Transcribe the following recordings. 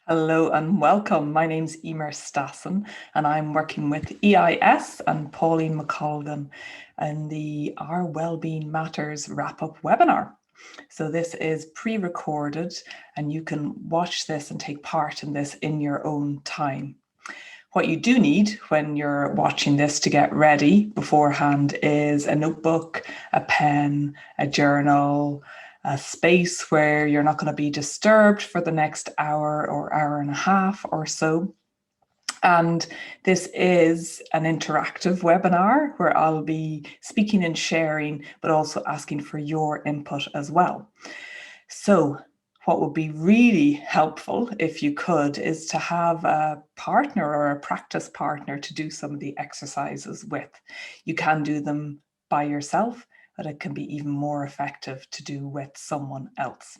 Hello and welcome. My name's Emer Stassen and I'm working with EIS and Pauline McColgan in the Our Wellbeing Matters wrap-up webinar. So this is pre-recorded and you can watch this and take part in this in your own time. What you do need when you're watching this to get ready beforehand is a notebook, a pen, a journal, a space where you're not going to be disturbed for the next hour or hour and a half or so. And this is an interactive webinar where I'll be speaking and sharing, but also asking for your input as well. So what would be really helpful, if you could, is to have a partner or a practice partner to do some of the exercises with. You can do them by yourself, but it can be even more effective to do with someone else.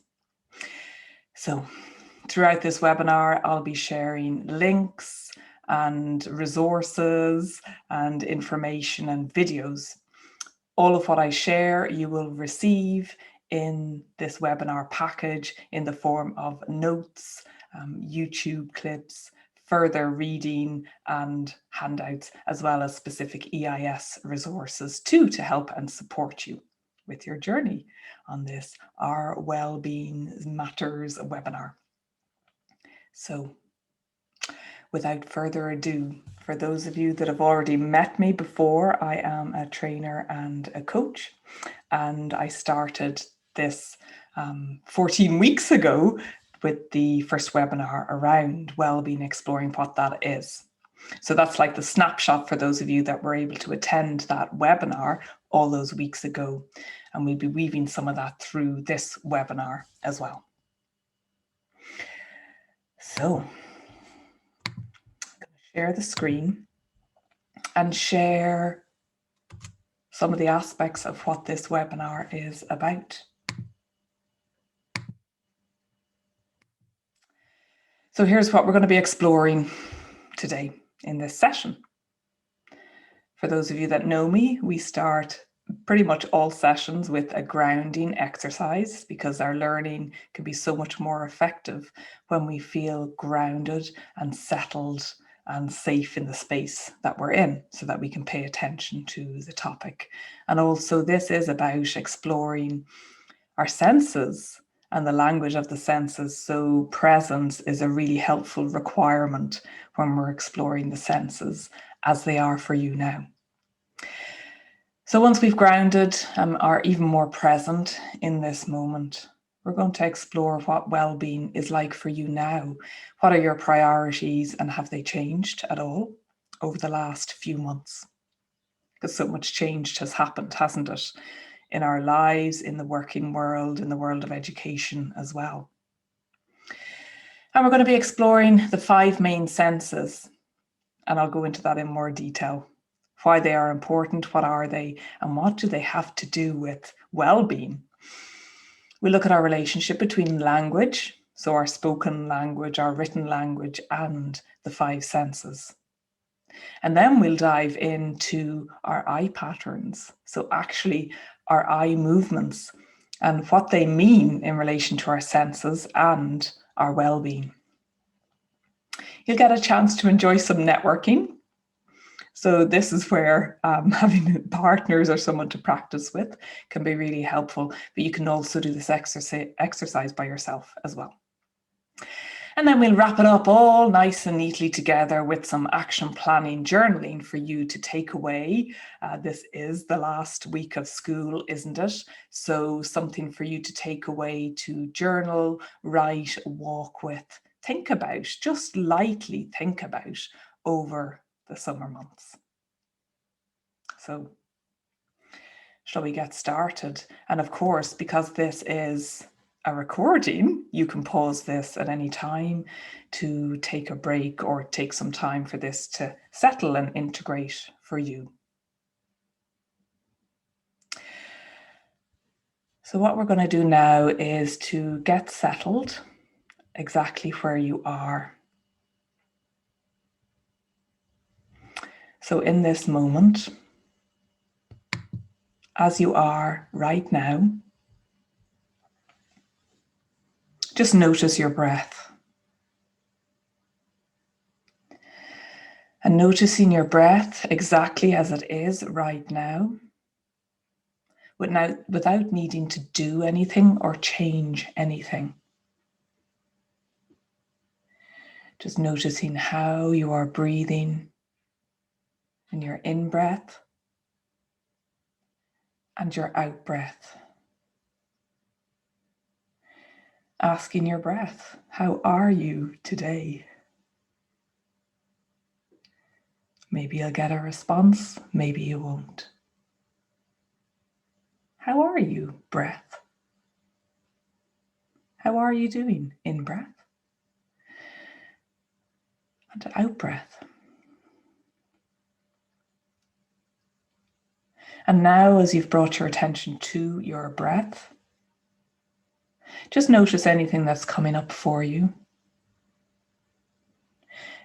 So throughout this webinar, I'll be sharing links and resources and information and videos. All of what I share, you will receive in this webinar package in the form of notes, YouTube clips, further reading and handouts, as well as specific EIS resources too to help and support you with your journey on this Our Wellbeing Matters webinar. So without further ado, for those of you that have already met me before, I am a trainer and a coach, and I started this 14 weeks ago with the first webinar around wellbeing, exploring what that is. So that's like the snapshot for those of you that were able to attend that webinar all those weeks ago, and we'll be weaving some of that through this webinar as well. So share the screen and share some of the aspects of what this webinar is about. So here's what we're going to be exploring today in this session. For those of you that know me, we start pretty much all sessions with a grounding exercise because our learning can be so much more effective when we feel grounded and settled and safe in the space that we're in, so that we can pay attention to the topic. And also this is about exploring our senses and the language of the senses. So presence is a really helpful requirement when we're exploring the senses, as they are for you now. So once we've grounded and are even more present in this moment, we're going to explore what well-being is like for you now. What are your priorities and have they changed at all over the last few months? Because so much change has happened, hasn't it? In our lives, in the working world, in the world of education as well. And we're going to be exploring the 5 main senses, and I'll go into that in more detail. Why they are important, what are they, and what do they have to do with well-being? We look at our relationship between language, so our spoken language, our written language, and the 5 senses. And then we'll dive into our eye patterns. So actually our eye movements and what they mean in relation to our senses and our well-being. You'll get a chance to enjoy some networking. So this is where having partners or someone to practice with can be really helpful, but you can also do this exercise by yourself as well. And then we'll wrap it up all nice and neatly together with some action planning journaling for you to take away. This is the last week of school, isn't it? So something for you to take away to journal, write, walk with, think about, just lightly think about over the summer months. So shall we get started? And of course, because this is a recording, you can pause this at any time to take a break or take some time for this to settle and integrate for you. So what we're going to do now is to get settled exactly where you are. So in this moment, as you are right now, just notice your breath. And noticing your breath exactly as it is right now, without needing to do anything or change anything. Just noticing how you are breathing in your in-breath and your out-breath. Asking your breath, how are you today? Maybe you'll get a response, maybe you won't. How are you, breath? How are you doing in breath and out breath? And now, as you've brought your attention to your breath, just notice anything that's coming up for you.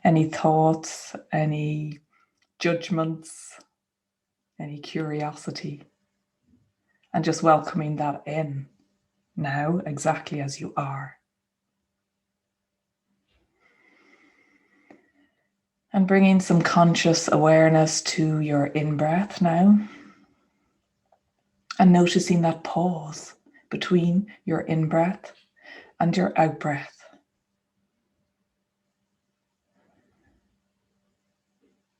Any thoughts, any judgments, any curiosity, and just welcoming that in now, exactly as you are. And bringing some conscious awareness to your in-breath now. And noticing that pause between your in-breath and your out-breath.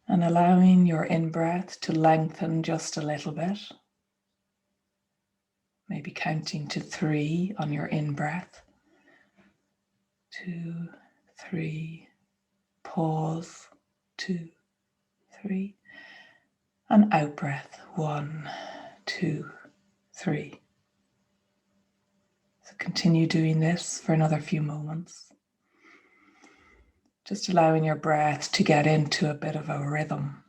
And allowing your in-breath to lengthen just a little bit. Maybe counting to 3 on your in-breath. 2, 3, pause, 2, 3. And out-breath, 1, 2, 3. So continue doing this for another few moments. Just allowing your breath to get into a bit of a rhythm.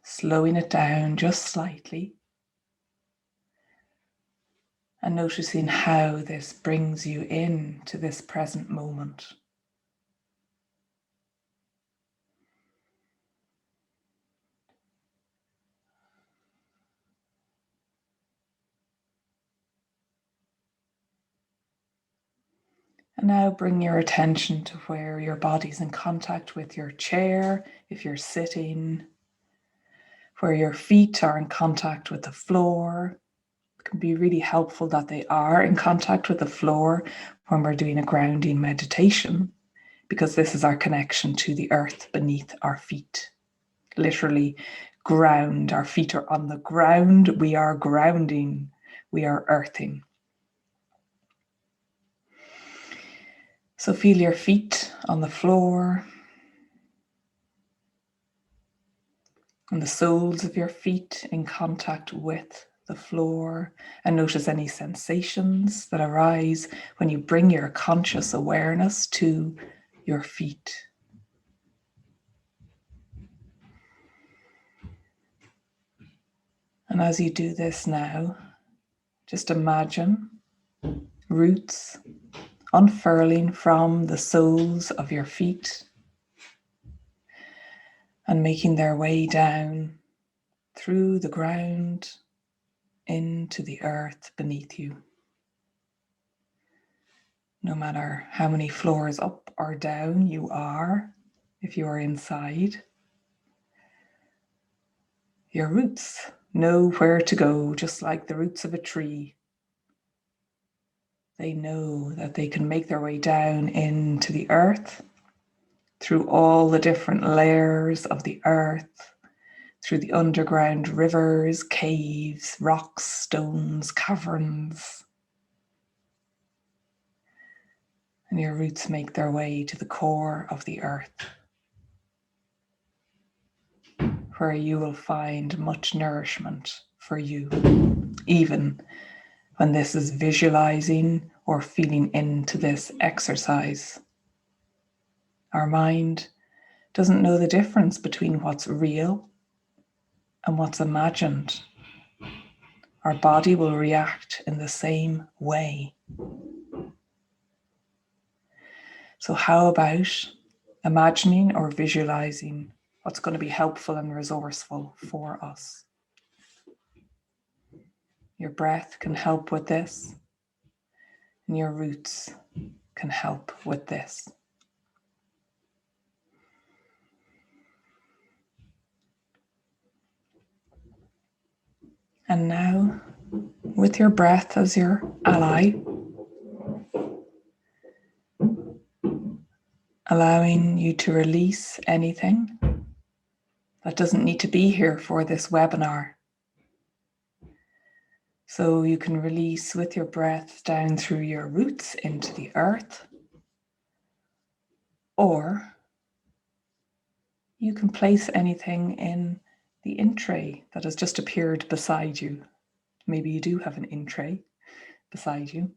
Slowing it down just slightly. And noticing how this brings you into this present moment. And now bring your attention to where your body's in contact with your chair, if you're sitting, where your feet are in contact with the floor. It can be really helpful that they are in contact with the floor when we're doing a grounding meditation, because this is our connection to the earth beneath our feet. Literally ground. Our feet are on the ground. We are grounding. We are earthing. So feel your feet on the floor and the soles of your feet in contact with the floor, and notice any sensations that arise when you bring your conscious awareness to your feet. And as you do this now, just imagine roots unfurling from the soles of your feet and making their way down through the ground into the earth beneath you. No matter how many floors up or down you are, if you are inside, your roots know where to go, just like the roots of a tree. They know that they can make their way down into the earth through all the different layers of the earth, through the underground rivers, caves, rocks, stones, caverns. And your roots make their way to the core of the earth, where you will find much nourishment for you, even when this is visualizing or feeling into this exercise. Our mind doesn't know the difference between what's real and what's imagined. Our body will react in the same way. So how about imagining or visualizing what's going to be helpful and resourceful for us? Your breath can help with this, and your roots can help with this. And now, with your breath as your ally, allowing you to release anything that doesn't need to be here for this webinar. So you can release with your breath down through your roots into the earth, or you can place anything in the in tray that has just appeared beside you. Maybe you do have an in tray beside you.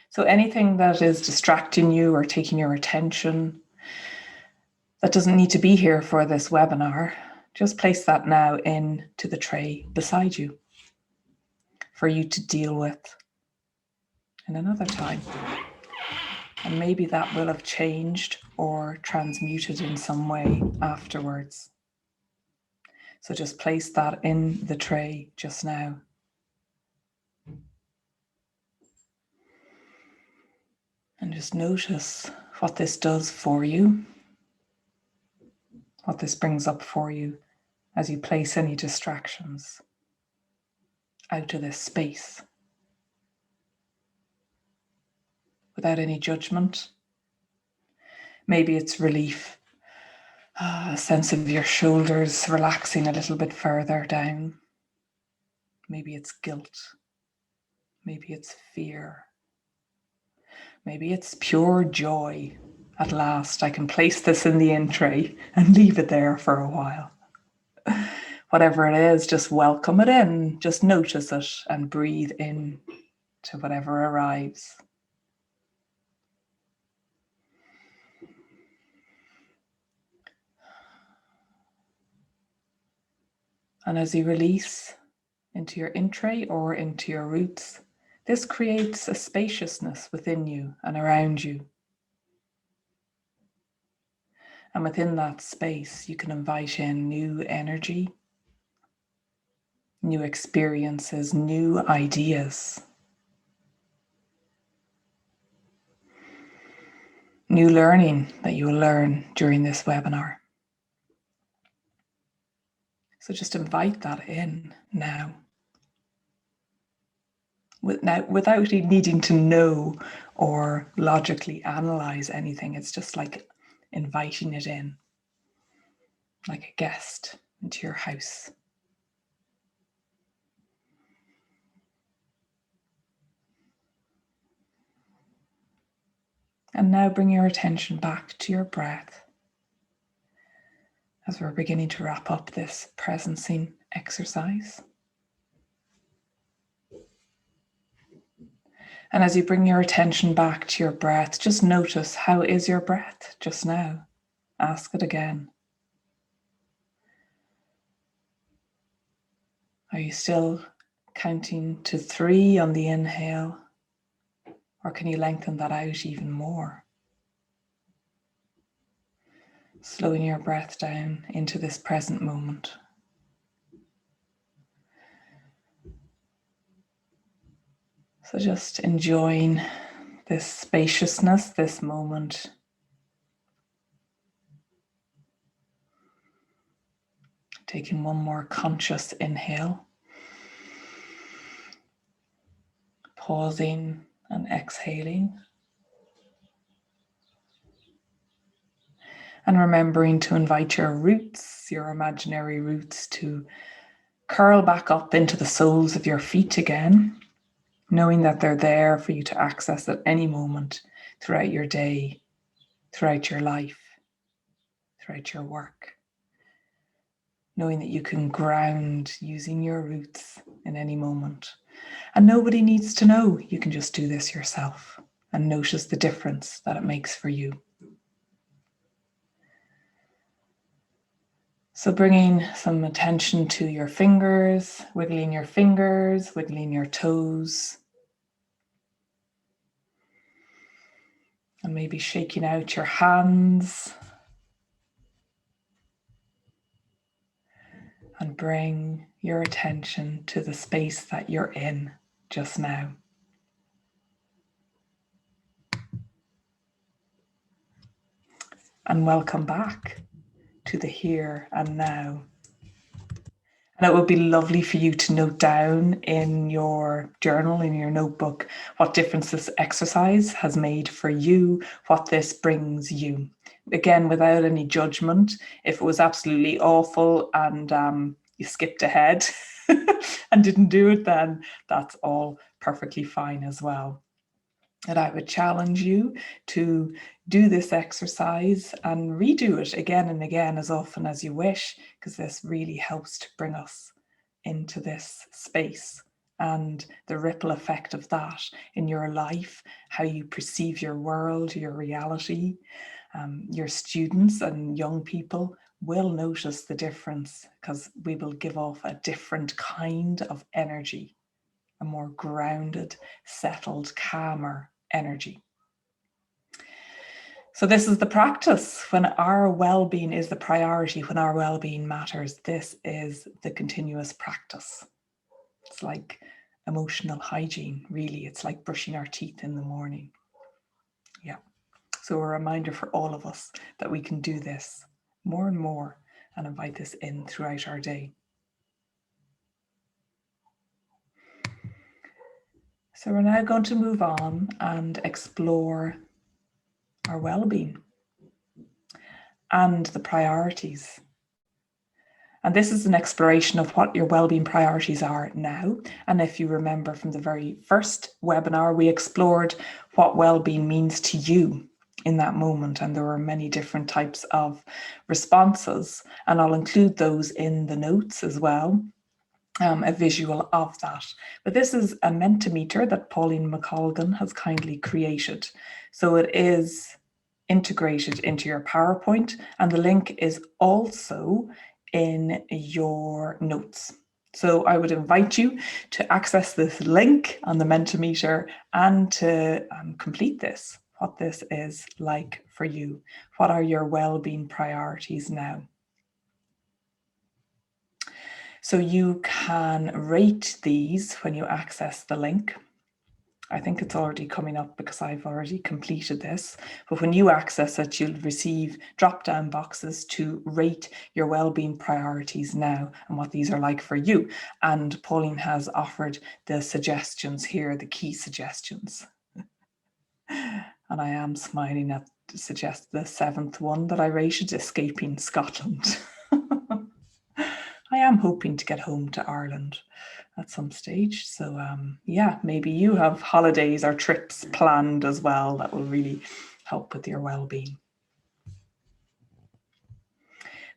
So anything that is distracting you or taking your attention that doesn't need to be here for this webinar, just place that now into the tray beside you for you to deal with in another time. And maybe that will have changed or transmuted in some way afterwards. So just place that in the tray just now. And just notice what this does for you, what this brings up for you as you place any distractions out of this space without any judgment. Maybe it's relief, a sense of your shoulders relaxing a little bit further down. Maybe it's guilt. Maybe it's fear. Maybe it's pure joy. At last, I can place this in the in tray and leave it there for a while. Whatever it is, just welcome it in. Just notice it and breathe in to whatever arrives. And as you release into your in tray or into your roots, this creates a spaciousness within you and around you. And within that space, you can invite in new energy, new experiences, new ideas, new learning that you will learn during this webinar. So just invite that in now. Without needing to know or logically analyze anything. It's just like inviting it in, like a guest into your house. And now bring your attention back to your breath as we're beginning to wrap up this presencing exercise. And as you bring your attention back to your breath, just notice, how is your breath just now? Ask it again. Are you still counting to 3 on the inhale? Or can you lengthen that out even more? Slowing your breath down into this present moment. So just enjoying this spaciousness, this moment. Taking one more conscious inhale. Pausing and exhaling. And remembering to invite your roots, your imaginary roots, to curl back up into the soles of your feet again, knowing that they're there for you to access at any moment throughout your day, throughout your life, throughout your work. Knowing that you can ground using your roots in any moment. And nobody needs to know. You can just do this yourself and notice the difference that it makes for you. So bringing some attention to your fingers, wiggling your toes, and maybe shaking out your hands. And bring your attention to the space that you're in just now. And welcome back to the here and now. And it would be lovely for you to note down in your journal, in your notebook, what difference this exercise has made for you, what this brings you. Again, without any judgment. If it was absolutely awful and you skipped ahead and didn't do it, then that's all perfectly fine as well. And I would challenge you to do this exercise and redo it again and again as often as you wish, because this really helps to bring us into this space and the ripple effect of that in your life, how you perceive your world, your reality. Your students and young people will notice the difference because we will give off a different kind of energy, a more grounded, settled, calmer energy. So this is the practice. When our well-being is the priority, when our well-being matters, this is the continuous practice. It's like emotional hygiene, really. It's like brushing our teeth in the morning. Yeah. So a reminder for all of us that we can do this more and more and invite this in throughout our day. So we're now going to move on and explore our well-being and the priorities. And this is an exploration of what your well-being priorities are now. And if you remember from the very first webinar, we explored what well-being means to you in that moment. And there were many different types of responses. And I'll include those in the notes as well, a visual of that. But this is a Mentimeter that Pauline McColgan has kindly created. So it is integrated into your PowerPoint, and the link is also in your notes. So I would invite you to access this link on the Mentimeter and to complete this, what this is like for you. What are your well-being priorities now? So you can rate these when you access the link. I think it's already coming up because I've already completed this. But when you access it, you'll receive drop-down boxes to rate your well-being priorities now and what these are like for you. And Pauline has offered the suggestions here, the key suggestions. And I am smiling at the seventh one that I rated, escaping Scotland. I am hoping to get home to Ireland at some stage. So yeah, maybe you have holidays or trips planned as well that will really help with your well-being.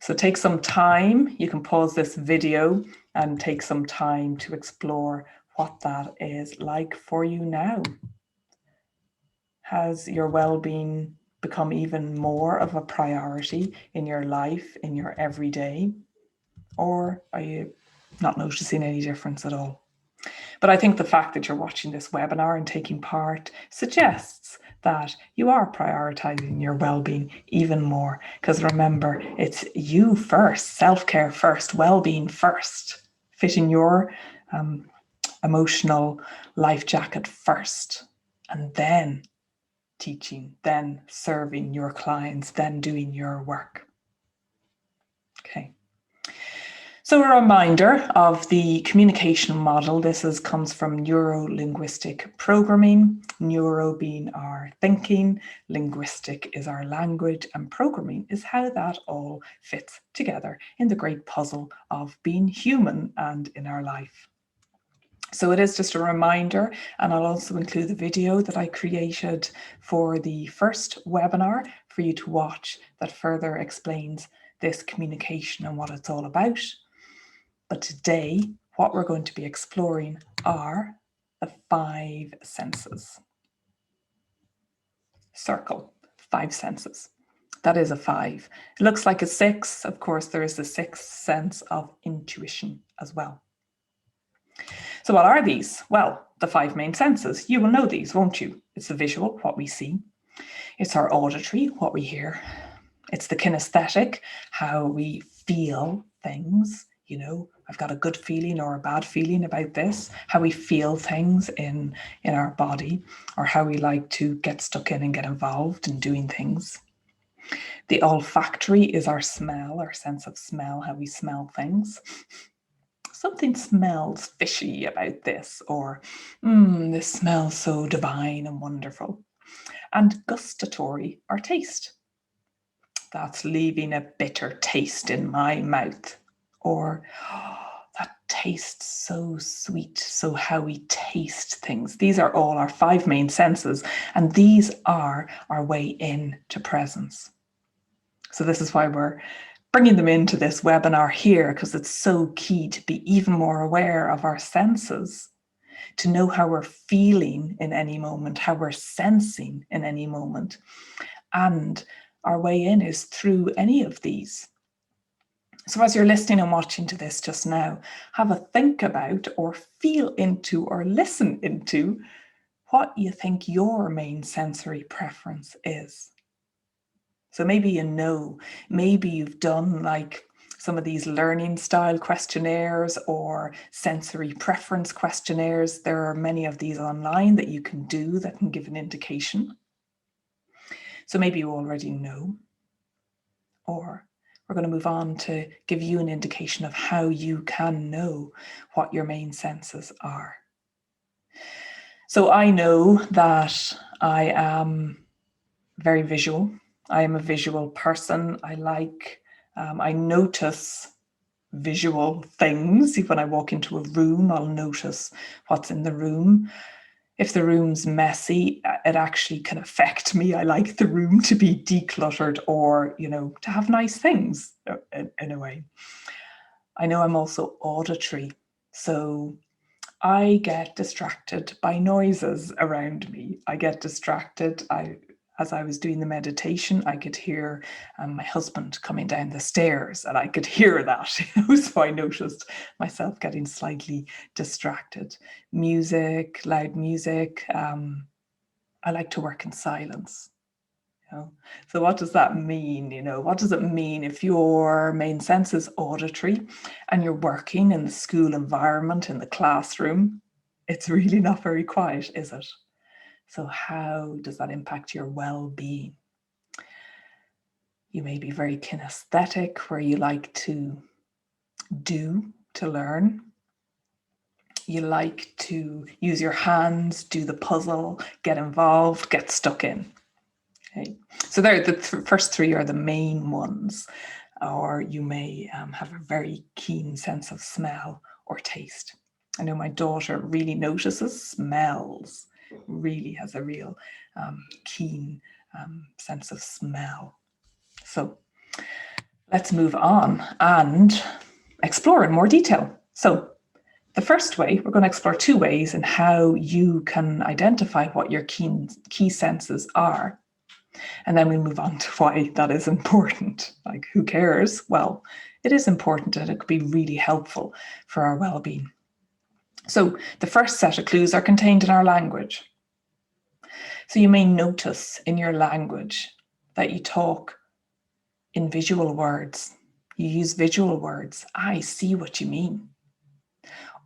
So take some time. You can pause this video and take some time to explore what that is like for you now. Has your well-being become even more of a priority in your life, in your everyday? Or are you not noticing any difference at all? But I think the fact that you're watching this webinar and taking part suggests that you are prioritizing your well-being even more. Because remember, it's you first, self-care first, well-being first, fitting your emotional life jacket first, and then teaching, then serving your clients, then doing your work. Okay. So a reminder of the communication model. This comes from Neurolinguistic programming, neuro being our thinking, linguistic is our language, and programming is how that all fits together in the great puzzle of being human and in our life. So it is just a reminder, and I'll also include the video that I created for the first webinar for you to watch that further explains this communication and what it's all about. But today, what we're going to be exploring are the 5 senses. Circle, 5 senses. That is a 5. It looks like a 6. Of course, there is the 6th sense of intuition as well. So what are these? Well, the 5 main senses. You will know these, won't you? It's the visual, what we see. It's our auditory, what we hear. It's the kinesthetic, how we feel things. You know, I've got a good feeling or a bad feeling about this, how we feel things in our body, or how we like to get stuck in and get involved in doing things. The olfactory is our smell, our sense of smell, how we smell things. something smells fishy about this, or this smells so divine and wonderful. And gustatory, or taste. That's leaving a bitter taste in my mouth. Or that tastes so sweet. So how we taste things. These are all our 5 main senses, and these are our way into presence. So this is why we're bringing them into this webinar here, because it's so key to be even more aware of our senses, to know how we're feeling in any moment, how we're sensing in any moment. And our way in is through any of these. So as you're listening and watching to this just now, have a think about or feel into or listen into what you think your main sensory preference is. So maybe maybe you've done like some of these learning style questionnaires or sensory preference questionnaires. There are many of these online that you can do that can give an indication. So maybe you already know, or we're going to move on to give you an indication of how you can know what your main senses are. So I know that I am very visual. I am a visual person. I notice visual things. When I walk into a room, I'll notice what's in the room. If the room's messy, it actually can affect me. I like the room to be decluttered, or, to have nice things in a way. I know I'm also auditory. So I get distracted by noises around me. I get distracted. As I was doing the meditation, I could hear my husband coming down the stairs, and I could hear that. So I noticed myself getting slightly distracted. Music, loud music. I like to work in silence. So what does that mean? What does it mean if your main sense is auditory and you're working in the school environment, in the classroom? It's really not very quiet, is it? So how does that impact your well-being? You may be very kinesthetic, where you like to learn. You like to use your hands, do the puzzle, get involved, get stuck in. Okay. So there, the first 3 are the main ones. Or you may have a very keen sense of smell or taste. I know my daughter really notices smells, really has a real keen sense of smell. So let's move on and explore in more detail. So the first way, we're going to explore 2 ways in how you can identify what your key senses are. And then we move on to why that is important. Like, who cares? Well, it is important, and it could be really helpful for our well-being. So the first set of clues are contained in our language. So you may notice in your language that you talk in visual words. You use visual words. I see what you mean.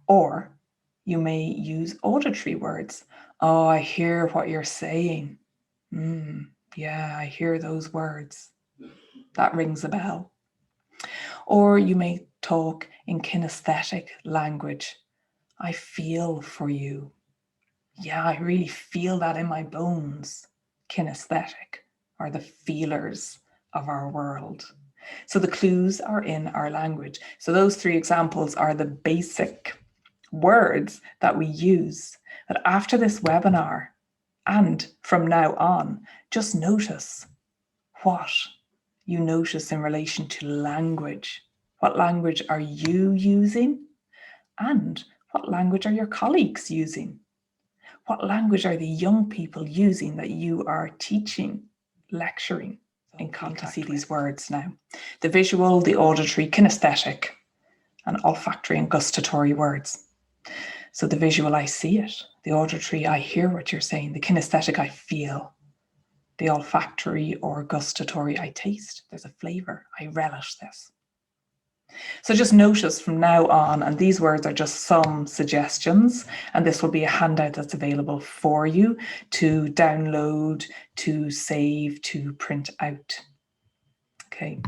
Or you may use auditory words. Oh, I hear what you're saying. Yeah, I hear those words. That rings a bell. Or you may talk in kinesthetic language. I feel for you. Yeah, I really feel that in my bones. Kinesthetic are the feelers of our world. So the clues are in our language. So those 3 examples are the basic words that we use. But after this webinar and from now on, just notice what you notice in relation to language. What language are you using? And what language are your colleagues using? What language are the young people using that you are teaching, lecturing in contact? See these words now. The visual, the auditory, kinesthetic, and olfactory and gustatory words. So the visual, I see it. The auditory, I hear what you're saying. The kinesthetic, I feel. The olfactory or gustatory, I taste. There's a flavor. I relish this. So just notice from now on, and these words are just some suggestions, and this will be a handout that's available for you to download, to save, to print out. Okay.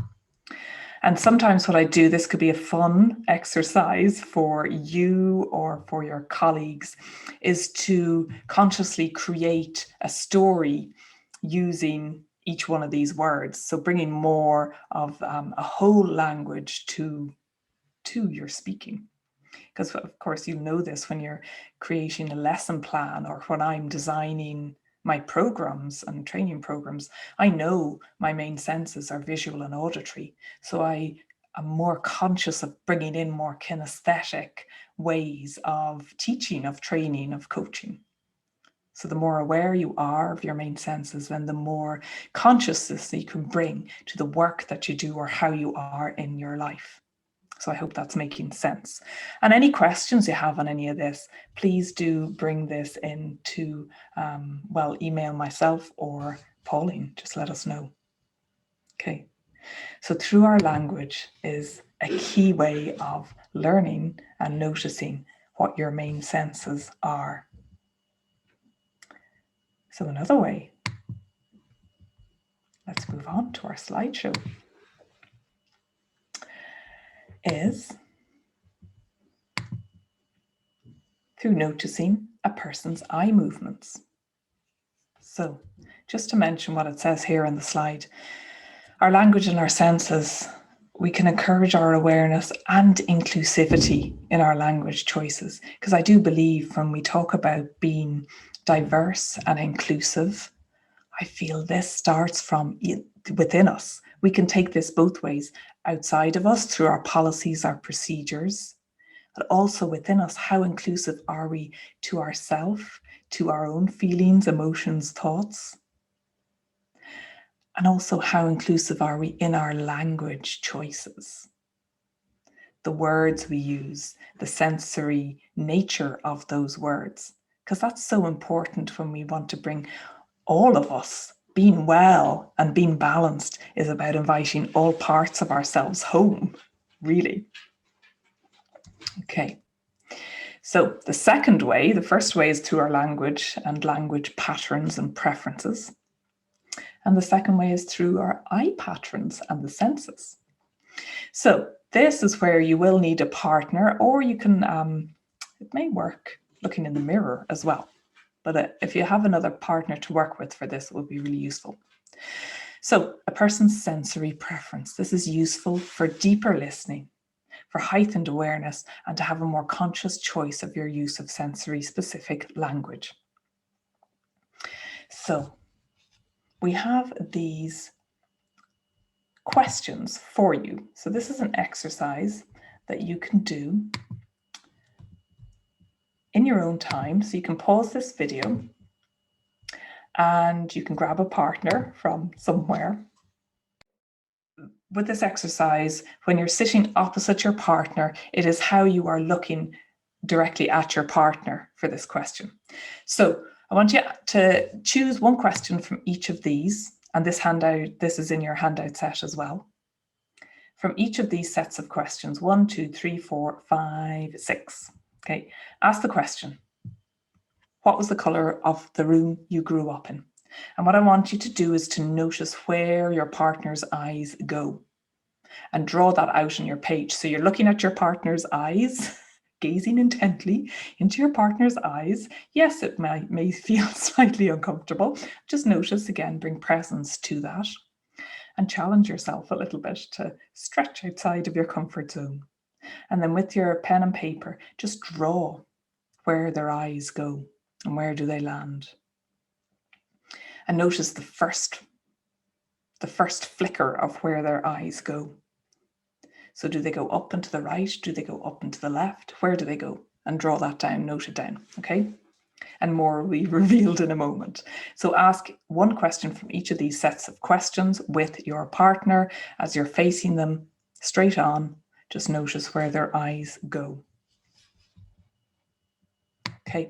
And sometimes what I do, this could be a fun exercise for you or for your colleagues, is to consciously create a story using each one of these words. So bringing more of a whole language to your speaking. Because of course you know this when you're creating a lesson plan or when I'm designing my programs and training programs, I know my main senses are visual and auditory. So I am more conscious of bringing in more kinesthetic ways of teaching, of training, of coaching. So the more aware you are of your main senses, then the more consciousness you can bring to the work that you do or how you are in your life. So I hope that's making sense. And any questions you have on any of this, please do bring this into, email myself or Pauline, just let us know. Okay, so through our language is a key way of learning and noticing what your main senses are. So another way, let's move on to our slideshow, is through noticing a person's eye movements. So just to mention what it says here on the slide, our language and our senses, we can encourage our awareness and inclusivity in our language choices. Because I do believe when we talk about being diverse and inclusive, I feel this starts from within us. We can take this both ways, outside of us through our policies, our procedures, but also within us. How inclusive are we to ourselves, to our own feelings, emotions, thoughts? And also, how inclusive are we in our language choices? The words we use, the sensory nature of those words, because that's so important when we want to bring all of us. Being well and being balanced is about inviting all parts of ourselves home, really. Okay. So the second way, the first way is through our language and language patterns and preferences. And the second way is through our eye patterns and the senses. So this is where you will need a partner, or you can, it may work looking in the mirror as well. But if you have another partner to work with for this, it will be really useful. So a person's sensory preference. This is useful for deeper listening, for heightened awareness, and to have a more conscious choice of your use of sensory specific language. So we have these questions for you. So this is an exercise that you can do in your own time. So you can pause this video and you can grab a partner from somewhere. With this exercise, when you're sitting opposite your partner, it is how you are looking directly at your partner for this question. So I want you to choose one question from each of these, and this is in your handout set as well. From each of these sets of questions, 1, 2, 3, 4, 5, 6. Okay, ask the question. What was the color of the room you grew up in? And what I want you to do is to notice where your partner's eyes go and draw that out on your page. So you're looking at your partner's eyes, gazing intently into your partner's eyes. Yes, it may feel slightly uncomfortable. Just notice again, bring presence to that and challenge yourself a little bit to stretch outside of your comfort zone. And then with your pen and paper, just draw where their eyes go and where do they land. And notice the first flicker of where their eyes go. So do they go up and to the right? Do they go up and to the left? Where do they go? And draw that down, note it down, okay? And more will be revealed in a moment. So ask one question from each of these sets of questions with your partner as you're facing them straight on. Just notice where their eyes go. Okay?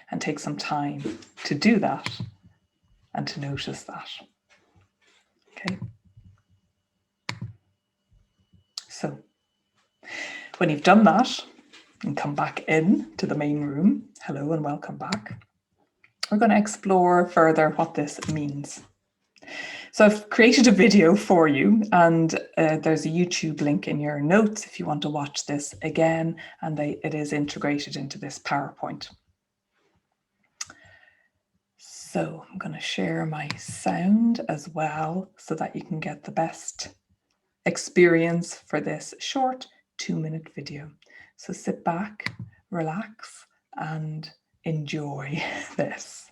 And take some time to do that and to notice that. Okay? So when you've done that and come back in to the main room, hello and welcome back. We're going to explore further what this means. So I've created a video for you, and there's a YouTube link in your notes if you want to watch this again, and it is integrated into this PowerPoint. So I'm going to share my sound as well so that you can get the best experience for this short 2-minute video. So sit back, relax, and enjoy this.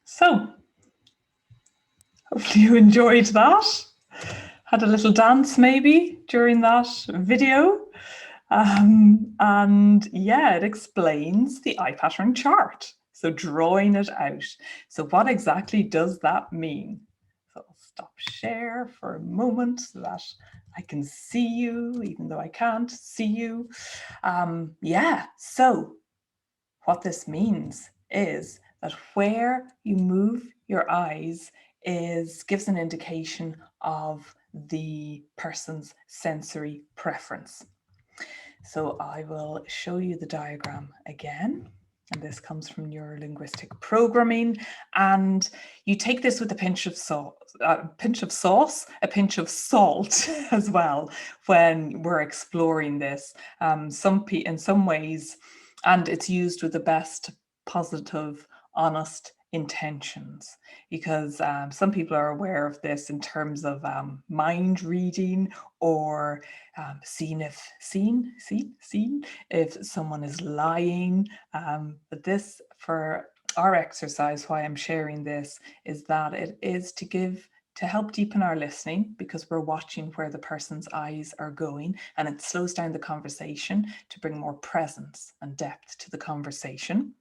So, hopefully you enjoyed that. Had a little dance maybe during that video. And yeah, it explains the eye pattern chart. So drawing it out. So what exactly does that mean? So I'll stop share for a moment so that I can see you, even though I can't see you. Yeah, so what this means is that where you move your eyes gives an indication of the person's sensory preference. So I will show you the diagram again. And this comes from Neurolinguistic programming. And you take this with a pinch of salt, a pinch of salt as well when we're exploring this. In some ways, and it's used with the best positive, honest intentions, because some people are aware of this in terms of mind reading or seeing if someone is lying. But this, for our exercise, why I'm sharing this, is that it is to help deepen our listening, because we're watching where the person's eyes are going, and it slows down the conversation to bring more presence and depth to the conversation.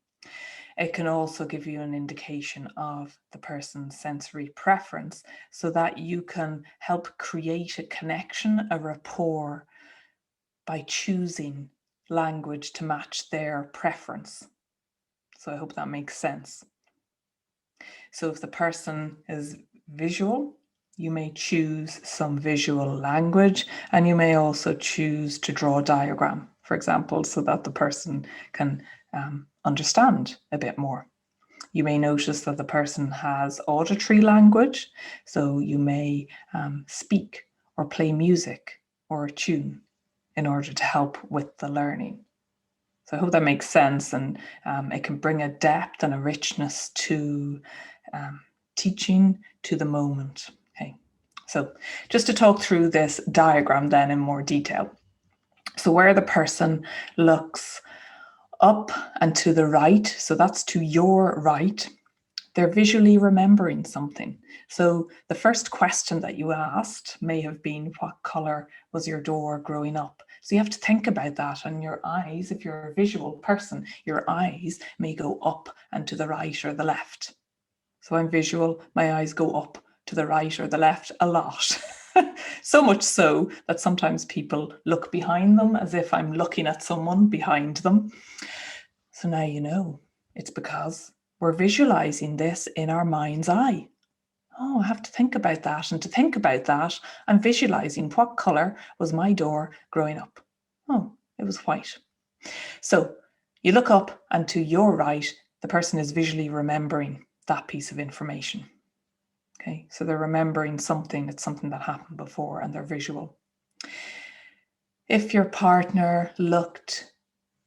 It can also give you an indication of the person's sensory preference so that you can help create a connection, a rapport, by choosing language to match their preference. So I hope that makes sense. So if the person is visual, you may choose some visual language, and you may also choose to draw a diagram, for example, so that the person can understand a bit more. You may notice that the person has auditory language, so you may speak or play music or a tune in order to help with the learning. So I hope that makes sense, and it can bring a depth and a richness to teaching, to the moment. Okay, so just to talk through this diagram then in more detail. So where the person looks up and to the right, so that's to your right, they're visually remembering something. So the first question that you asked may have been, what color was your door growing up? So you have to think about that, and your eyes, if you're a visual person, your eyes may go up and to the right or the left. So I'm visual, my eyes go up to the right or the left a lot. So much so that sometimes people look behind them as if I'm looking at someone behind them. So now you know, it's because we're visualizing this in our mind's eye. Oh, I have to think about that. And to think about that, I'm visualizing what color was my door growing up. Oh, it was white. So you look up, and to your right, the person is visually remembering that piece of information. Okay, so they're remembering something. It's something that happened before, and they're visual. If your partner looked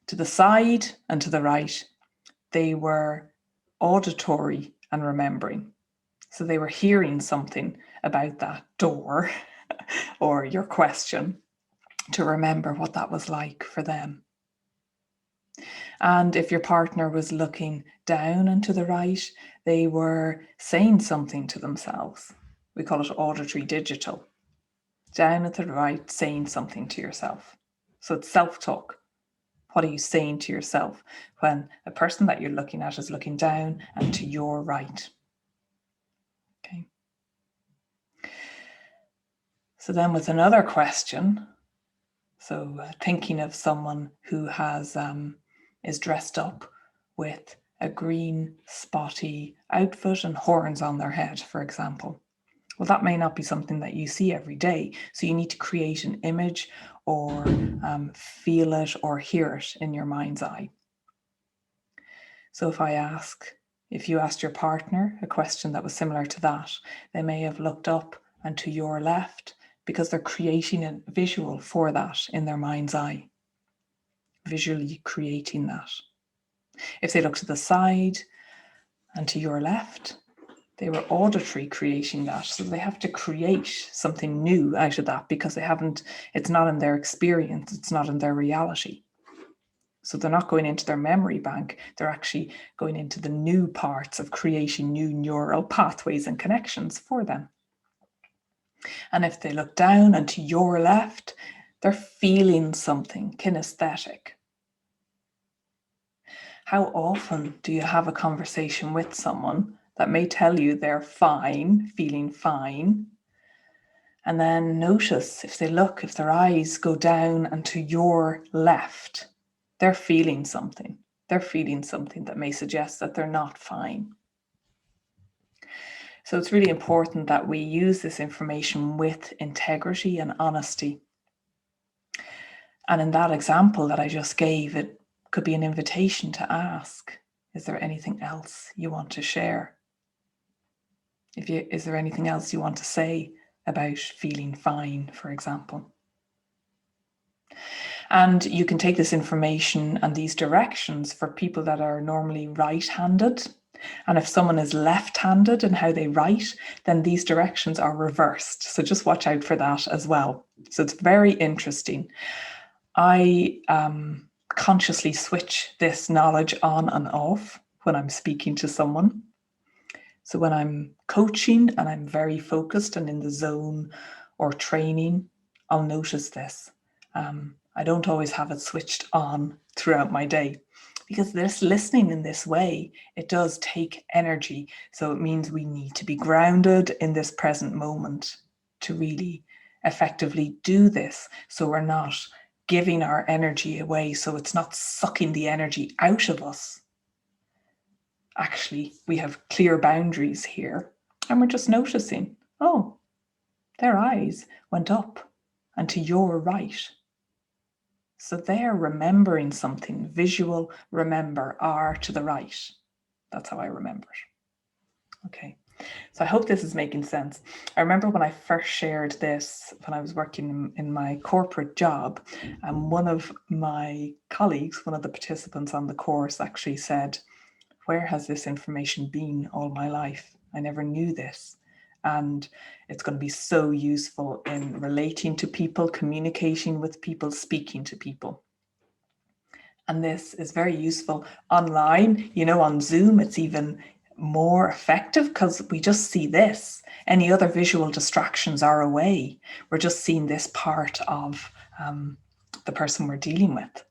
to the side and to the right, they were auditory and remembering. So they were hearing something about that door or your question to remember what that was like for them. And if your partner was looking down and to the right, they were saying something to themselves. We call it auditory digital. Down and to the right, saying something to yourself. So it's self-talk. What are you saying to yourself when a person that you're looking at is looking down and to your right? Okay. So then with another question, so thinking of someone who has is dressed up with a green spotty outfit and horns on their head, for example. Well, that may not be something that you see every day. So you need to create an image or feel it or hear it in your mind's eye. So if you asked your partner a question that was similar to that, they may have looked up and to your left because they're creating a visual for that in their mind's eye, visually creating that. If they look to the side and to your left, they were auditory creating that. So they have to create something new out of that because it's not in their experience, it's not in their reality. So they're not going into their memory bank, they're actually going into the new parts of creating new neural pathways and connections for them. And if they look down and to your left, they're feeling something kinesthetic. How often do you have a conversation with someone that may tell you they're fine, feeling fine, and then notice if their eyes go down and to your left, they're feeling something. They're feeling something that may suggest that they're not fine. So it's really important that we use this information with integrity and honesty. And in that example that I just gave, it could be an invitation to ask, is there anything else you want to share? Is there anything else you want to say about feeling fine, for example? And you can take this information and these directions for people that are normally right-handed. And if someone is left-handed in how they write, then these directions are reversed. So just watch out for that as well. So it's very interesting. I consciously switch this knowledge on and off when I'm speaking to someone. So when I'm coaching and I'm very focused and in the zone or training, I'll notice this. I don't always have it switched on throughout my day because this listening in this way, it does take energy. So it means we need to be grounded in this present moment to really effectively do this. So we're not giving our energy away. So it's not sucking the energy out of us. Actually, we have clear boundaries here and we're just noticing, oh, their eyes went up and to your right. So they're remembering something. Visual remember, R to the right. That's how I remember it. Okay, so I hope this is making sense. I remember when I first shared this, when I was working in my corporate job, and one of my colleagues, one of the participants on the course actually said, where has this information been all my life? I never knew this. And it's going to be so useful in relating to people, communicating with people, speaking to people. And this is very useful online. On Zoom, it's even more effective because we just see this. Any other visual distractions are away. We're just seeing this part of the person we're dealing with.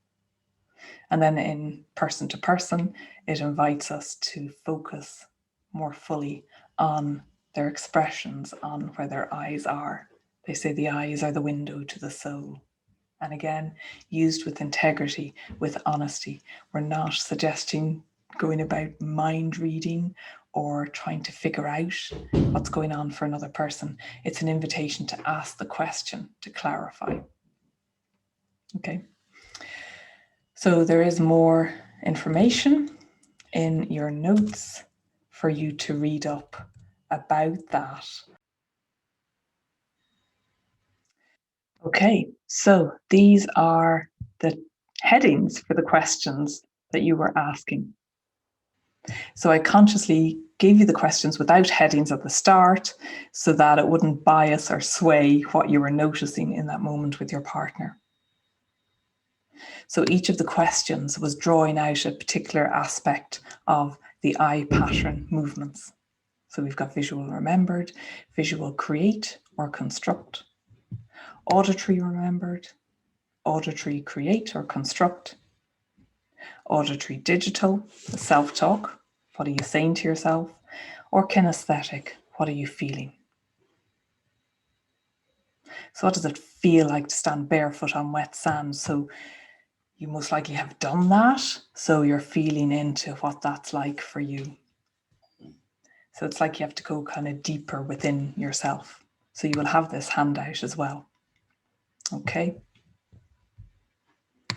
And then in person to person, it invites us to focus more fully on their expressions, on where their eyes are. They say the eyes are the window to the soul. And again, used with integrity, with honesty. We're not suggesting going about mind reading or trying to figure out what's going on for another person. It's an invitation to ask the question, to clarify. Okay. So there is more information in your notes for you to read up about that. Okay, so these are the headings for the questions that you were asking. So I consciously gave you the questions without headings at the start so that it wouldn't bias or sway what you were noticing in that moment with your partner. So each of the questions was drawing out a particular aspect of the eye pattern movements. So we've got visual remembered, visual create or construct, auditory remembered, auditory create or construct, auditory digital, self-talk, what are you saying to yourself, or kinesthetic, what are you feeling? So what does it feel like to stand barefoot on wet sand? So you most likely have done that, so you're feeling into what that's like for you. So it's like you have to go kind of deeper within yourself. So you will have this handout as well. Okay.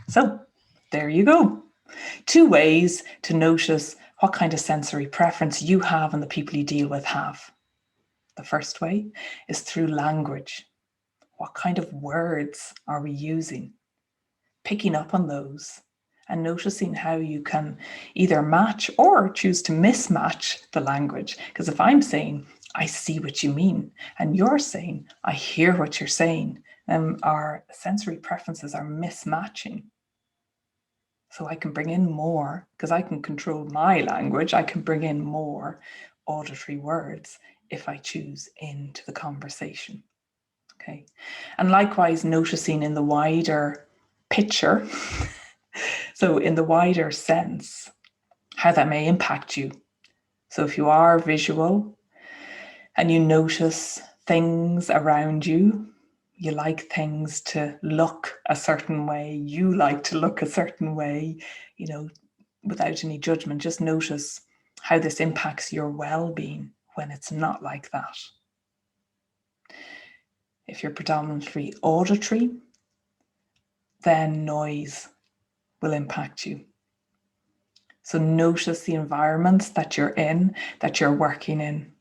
So there you go. 2 ways to notice what kind of sensory preference you have and the people you deal with have. The first way is through language. What kind of words are we using? Picking up on those and noticing how you can either match or choose to mismatch the language. Because if I'm saying, I see what you mean, and you're saying, I hear what you're saying, our sensory preferences are mismatching. So I can bring in more, because I can control my language, I can bring in more auditory words if I choose into the conversation. Okay. And likewise, noticing in the wider picture, so in the wider sense, how that may impact you. So if you are visual and you notice things around you, you like things to look a certain way, you like to look a certain way, without any judgment, just notice how this impacts your well-being when it's not like that. If you're predominantly auditory, then noise will impact you. So notice the environments that you're in, that you're working in.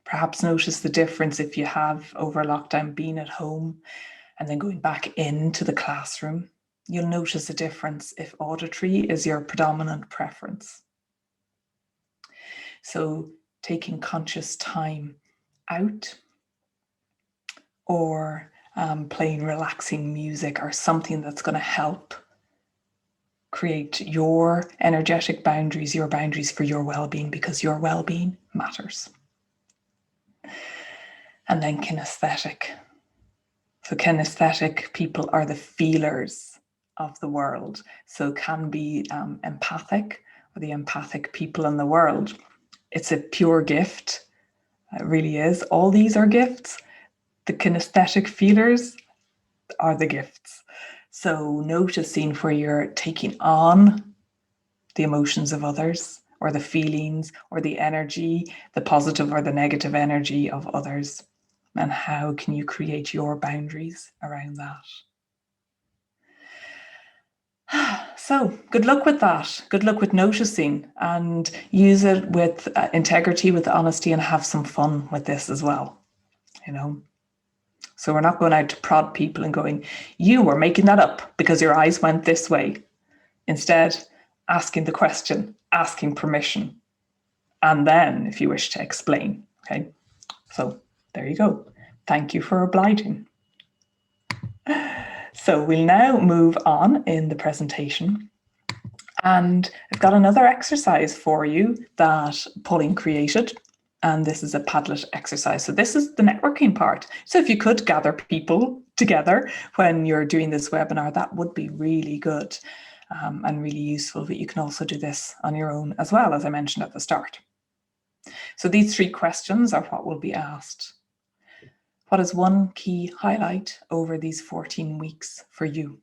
Perhaps notice the difference if you have over lockdown been at home and then going back into the classroom. You'll notice a difference if auditory is your predominant preference. So taking conscious time out or playing relaxing music or something that's going to help create your energetic boundaries, your boundaries for your well-being, because your well-being matters. And then kinesthetic. So kinesthetic people are the feelers of the world. So can be empathic, or the empathic people in the world. It's a pure gift. It really is. All these are gifts. The kinesthetic feelers are the gifts. So noticing where you're taking on the emotions of others, or the feelings, or the energy, the positive or the negative energy of others, and how can you create your boundaries around that. So good luck with that. Good luck with noticing, and use it with integrity, with honesty, and have some fun with this as well. So we're not going out to prod people and going, you were making that up because your eyes went this way. Instead, asking the question, asking permission, and then if you wish to explain. Okay, so there you go. Thank you for obliging. So we'll now move on in the presentation And I've got another exercise for you that Pauline created. And this is a Padlet exercise. So this is the networking part. So if you could gather people together when you're doing this webinar, that would be really good and really useful. But you can also do this on your own as well, as I mentioned at the start. So these 3 questions are what will be asked. What is one key highlight over these 14 weeks for you?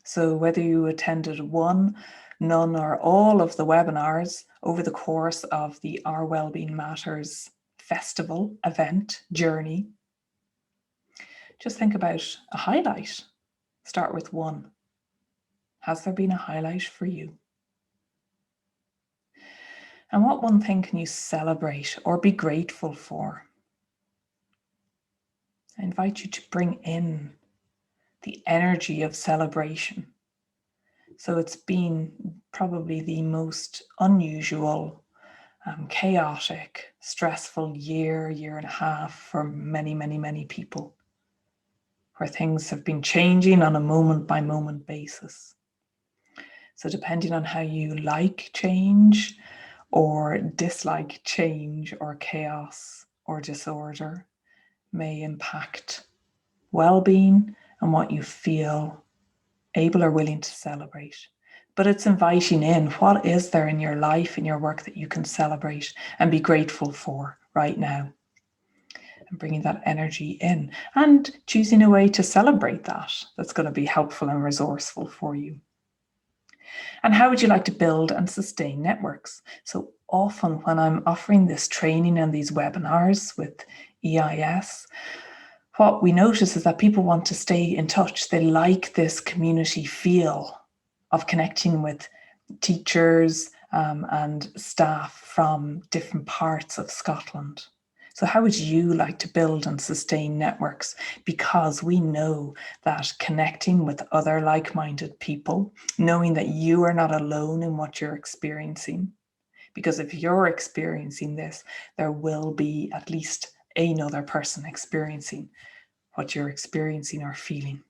So whether you attended one, none, or all of the webinars over the course of the Our Wellbeing Matters festival event journey, just think about a highlight. Start with one. Has there been a highlight for you? And what one thing can you celebrate or be grateful for? I invite you to bring in the energy of celebration. So it's been probably the most unusual, chaotic, stressful year and a half for many, many, many people, where things have been changing on a moment by moment basis. So depending on how you like change or dislike change or chaos or disorder may impact well-being and what you feel able or willing to celebrate. But it's inviting in what is there in your life, in your work that you can celebrate and be grateful for right now. And bringing that energy in and choosing a way to celebrate that that's going to be helpful and resourceful for you. And how would you like to build and sustain networks? So often when I'm offering this training and these webinars with EIS, what we notice is that people want to stay in touch. They like this community feel of connecting with teachers and staff from different parts of Scotland. So how would you like to build and sustain networks? Because we know that connecting with other like-minded people, knowing that you are not alone in what you're experiencing, because if you're experiencing this, there will be at least another person experiencing what you're experiencing or feeling.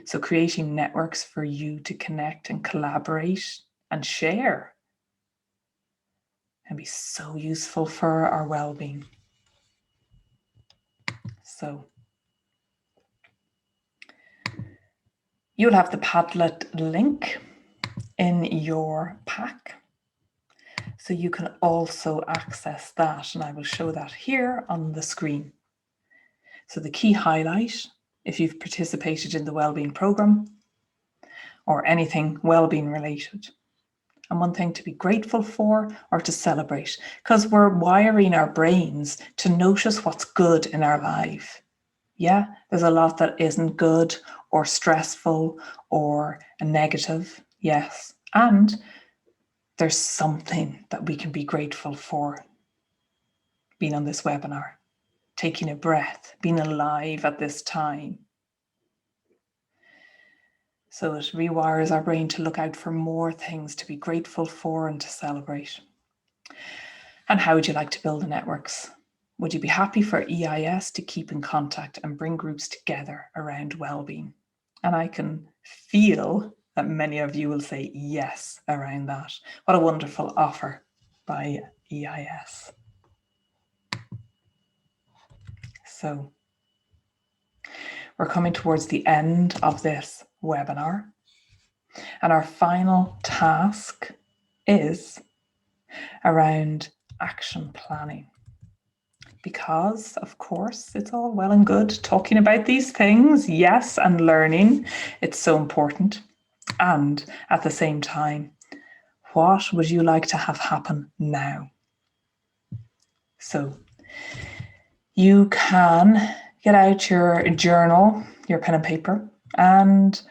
So creating networks for you to connect and collaborate and share can be so useful for our well-being. So you'll have the Padlet link in your pack. So you can also access that, and I will show that here on the screen. So the key highlight, if you've participated in the Wellbeing programme or anything wellbeing related, and one thing to be grateful for or to celebrate, because we're wiring our brains to notice what's good in our life. Yeah, there's a lot that isn't good or stressful or negative, yes. And there's something that we can be grateful for. Being on this webinar, taking a breath, being alive at this time. So it rewires our brain to look out for more things to be grateful for and to celebrate. And how would you like to build the networks? Would you be happy for EIS to keep in contact and bring groups together around well-being? And I can feel that many of you will say yes around that. What a wonderful offer by EIS. So we're coming towards the end of this webinar. And our final task is around action planning. Because, of course, it's all well and good talking about these things, yes, and learning. It's so important. And at the same time, what would you like to have happen now? So you can get out your journal, your pen and paper, and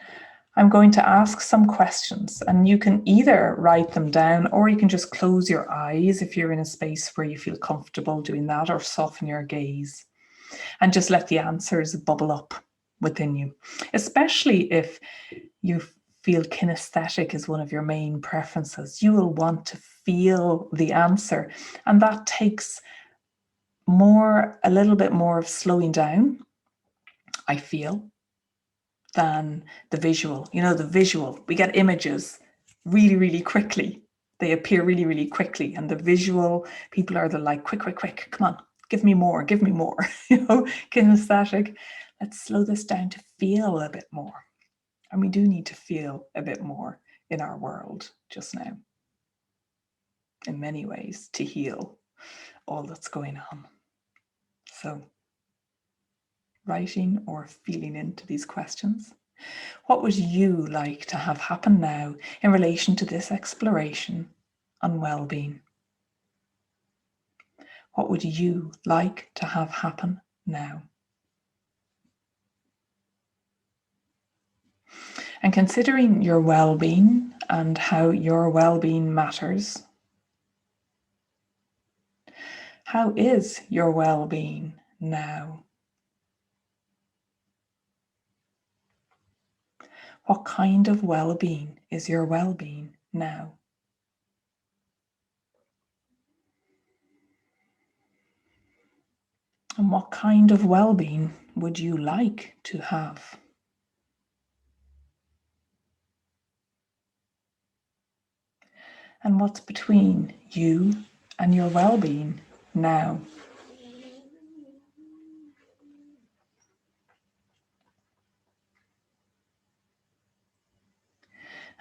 I'm going to ask some questions, and you can either write them down or you can just close your eyes if you're in a space where you feel comfortable doing that, or soften your gaze and just let the answers bubble up within you, especially if you feel kinesthetic is one of your main preferences. You will want to feel the answer, and that takes a little bit more of slowing down, I feel, than the visual. You know, the visual, we get images really, really quickly. They appear really, really quickly. And the visual people are the like, quick, quick, quick, come on, give me more, kinesthetic. Let's slow this down to feel a bit more. And we do need to feel a bit more in our world just now, in many ways, to heal all that's going on. So, writing or feeling into these questions. What would you like to have happen now in relation to this exploration on well-being? What would you like to have happen now? And considering your well-being and how your well-being matters, how is your well-being now? What kind of well-being is your well-being now? And what kind of well-being would you like to have? And what's between you and your well-being now?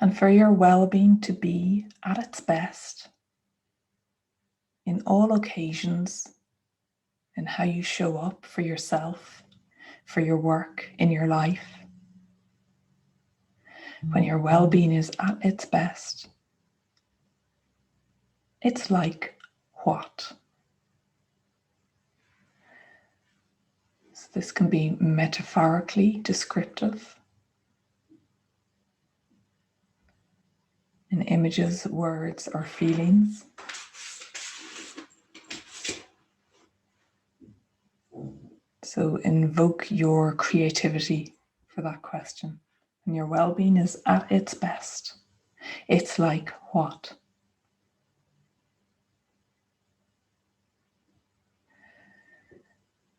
And for your well-being to be at its best in all occasions, in how you show up for yourself, for your work, in your life. When your well-being is at its best, it's like what? So this can be metaphorically descriptive in images, words, or feelings. So invoke your creativity for that question. When your well-being is at its best, it's like what?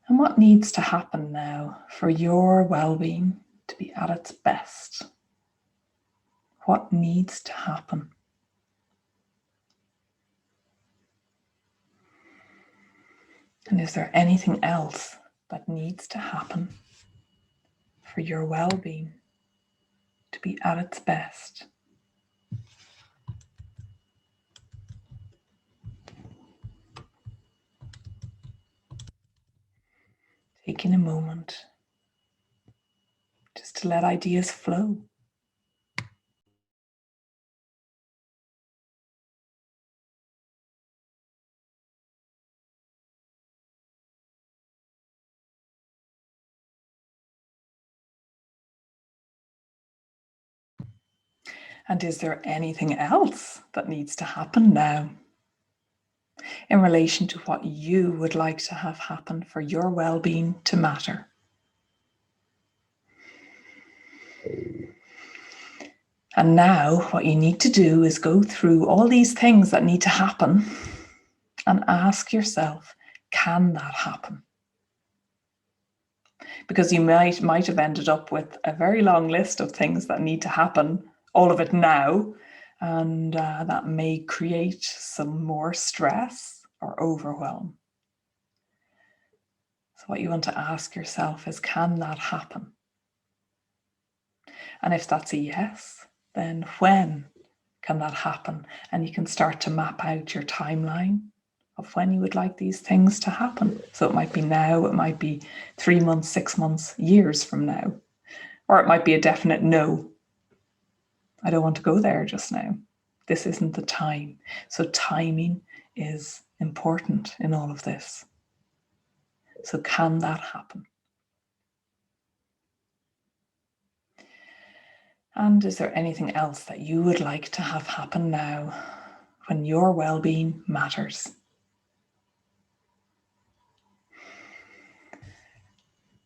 And what needs to happen now for your well-being to be at its best? What needs to happen? And is there anything else that needs to happen for your well-being to be at its best? Taking a moment just to let ideas flow. And is there anything else that needs to happen now in relation to what you would like to have happen for your well-being to matter? And now what you need to do is go through all these things that need to happen and ask yourself, can that happen? Because you might have ended up with a very long list of things that need to happen, all of it now, and that may create some more stress or overwhelm. So what you want to ask yourself is, can that happen? And if that's a yes, then when can that happen? And you can start to map out your timeline of when you would like these things to happen. So it might be now, it might be 3 months, 6 months, years from now, or it might be a definite no. I don't want to go there just now. This isn't the time. So timing is important in all of this. So can that happen? And is there anything else that you would like to have happen now when your well-being matters?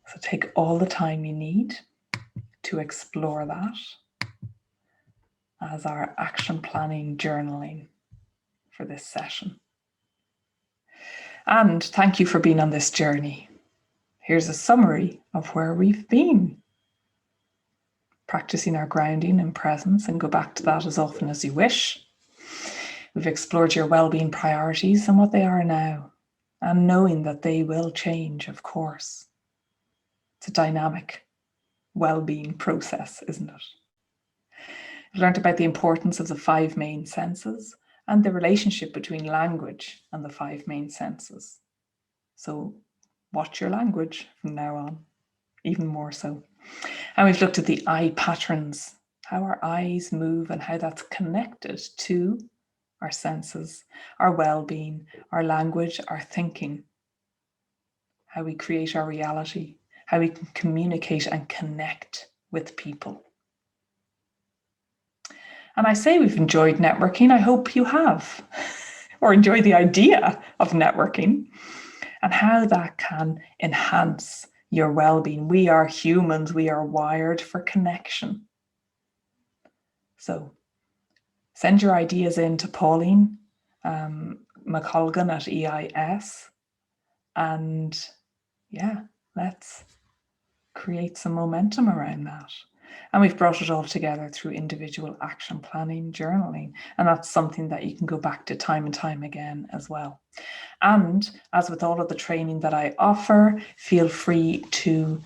So take all the time you need to explore that as our action planning journaling for this session. And thank you for being on this journey. Here's a summary of where we've been. practicing our grounding in presence, and go back to that as often as you wish. We've explored your well-being priorities and what they are now, and knowing that they will change, of course. It's a dynamic well-being process, isn't it? We've learned about the importance of the 5 main senses and the relationship between language and the 5 main senses. So watch your language from now on, even more so. And we've looked at the eye patterns, how our eyes move and how that's connected to our senses, our well-being, our language, our thinking, how we create our reality, how we can communicate and connect with people. And I say we've enjoyed networking. I hope you have, or enjoy the idea of networking and how that can enhance your well-being. We are humans. We are wired for connection. So send your ideas in to Pauline McColgan at EIS. And yeah, let's create some momentum around that. And we've brought it all together through individual action planning, journaling. And that's something that you can go back to time and time again as well. And as with all of the training that I offer, feel free to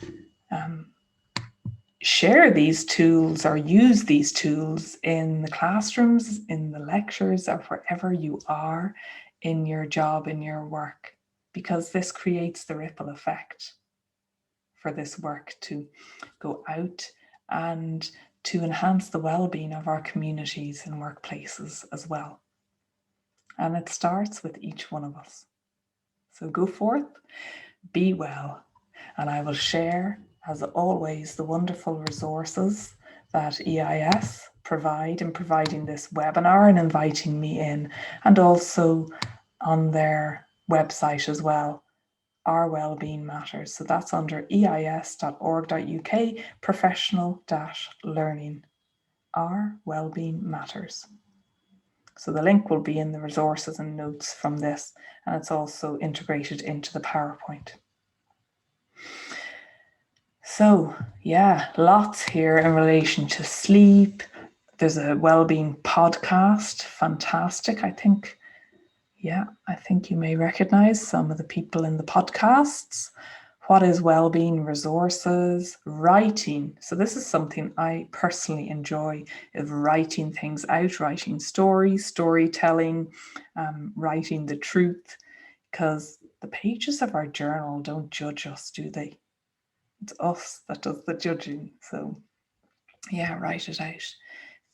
share these tools or use these tools in the classrooms, in the lectures, or wherever you are in your job, in your work, because this creates the ripple effect for this work to go out and to enhance the well-being of our communities and workplaces as well. And it starts with each one of us. So go forth, be well, and I will share, as always, the wonderful resources that EIS provide in providing this webinar and inviting me in, and also on their website as well, Our Wellbeing Matters. So that's under eis.org.uk, professional-learning, Our Wellbeing Matters. So the link will be in the resources and notes from this, and it's also integrated into the PowerPoint. So yeah, lots here in relation to sleep. There's a wellbeing podcast, fantastic. I think you may recognize some of the people in the podcasts. What is wellbeing? Resources, writing. So this is something I personally enjoy, of writing things out, writing stories, storytelling, writing the truth, because the pages of our journal don't judge us, do they? It's us that does the judging. So yeah, write it out.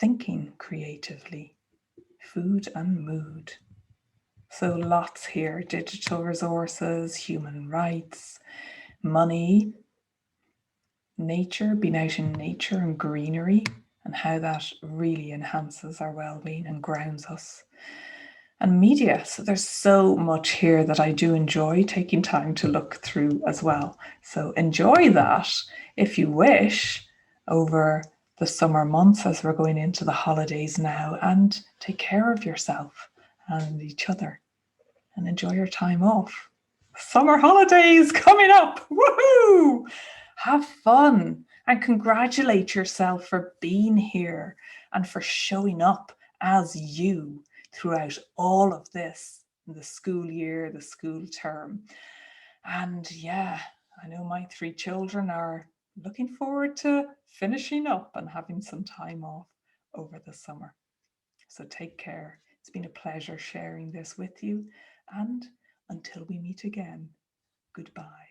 Thinking creatively, food and mood. So lots here, digital resources, human rights, money, nature, being out in nature and greenery, and how that really enhances our well-being and grounds us. And media. So there's so much here that I do enjoy taking time to look through as well. So enjoy that if you wish over the summer months as we're going into the holidays now, and take care of yourself and each other and enjoy your time off. Summer holidays coming up. Woohoo! Have fun and congratulate yourself for being here and for showing up as you throughout all of this, the school year, the school term. And yeah, I know my 3 children are looking forward to finishing up and having some time off over the summer. So take care. It's been a pleasure sharing this with you. And until we meet again, goodbye.